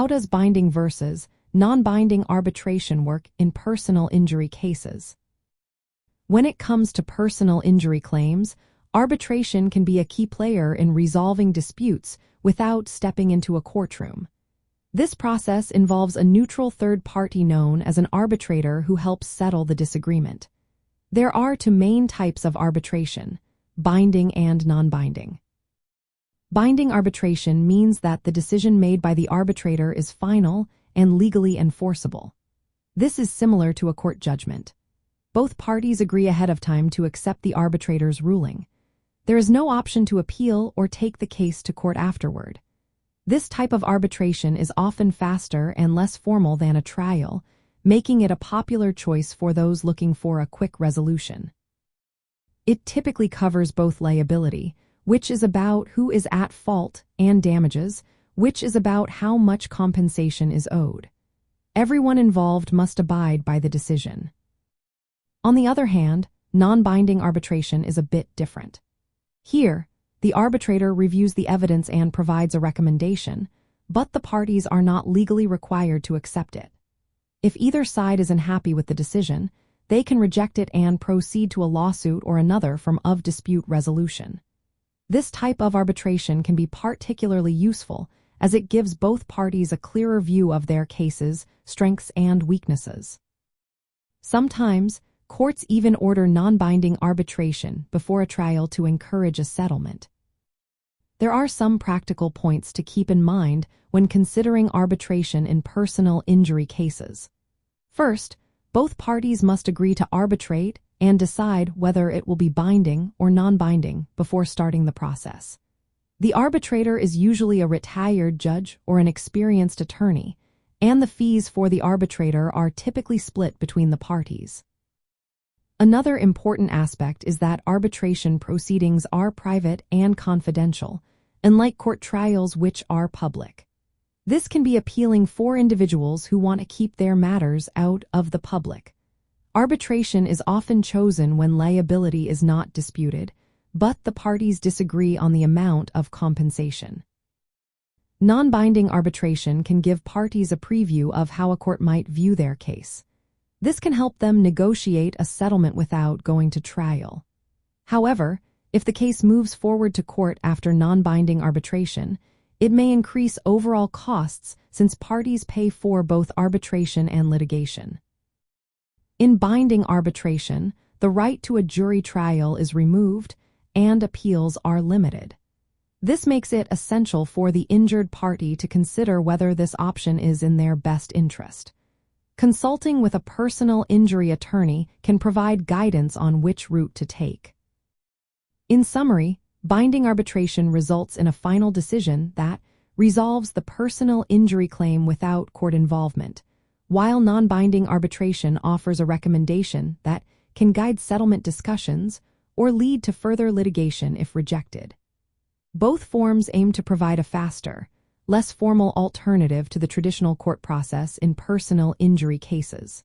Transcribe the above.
How does binding versus non-binding arbitration work in personal injury cases? When it comes to personal injury claims, arbitration can be a key player in resolving disputes without stepping into a courtroom. This process involves a neutral third party known as an arbitrator who helps settle the disagreement. There are two main types of arbitration: binding and non-binding. Binding arbitration means that the decision made by the arbitrator is final and legally enforceable. This is similar to a court judgment. Both parties agree ahead of time to accept the arbitrator's ruling. There is no option to appeal or take the case to court afterward. This type of arbitration is often faster and less formal than a trial, making it a popular choice for those looking for a quick resolution. It typically covers both liability, which is about who is at fault, and damages, which is about how much compensation is owed. Everyone involved must abide by the decision. On the other hand, non-binding arbitration is a bit different. Here, the arbitrator reviews the evidence and provides a recommendation, but the parties are not legally required to accept it. If either side is unhappy with the decision, they can reject it and proceed to a lawsuit or another form of dispute resolution. This type of arbitration can be particularly useful as it gives both parties a clearer view of their cases, strengths, and weaknesses. Sometimes, courts even order non-binding arbitration before a trial to encourage a settlement. There are some practical points to keep in mind when considering arbitration in personal injury cases. First, both parties must agree to arbitrate and decide whether it will be binding or non-binding before starting the process. The arbitrator is usually a retired judge or an experienced attorney, and the fees for the arbitrator are typically split between the parties. Another important aspect is that arbitration proceedings are private and confidential, unlike court trials which are public. This can be appealing for individuals who want to keep their matters out of the public. Arbitration is often chosen when liability is not disputed, but the parties disagree on the amount of compensation. Non-binding arbitration can give parties a preview of how a court might view their case. This can help them negotiate a settlement without going to trial. However, if the case moves forward to court after non-binding arbitration, it may increase overall costs since parties pay for both arbitration and litigation. In binding arbitration, the right to a jury trial is removed and appeals are limited. This makes it essential for the injured party to consider whether this option is in their best interest. Consulting with a personal injury attorney can provide guidance on which route to take. In summary, binding arbitration results in a final decision that resolves the personal injury claim without court involvement, while non-binding arbitration offers a recommendation that can guide settlement discussions or lead to further litigation if rejected. Both forms aim to provide a faster, less formal alternative to the traditional court process in personal injury cases.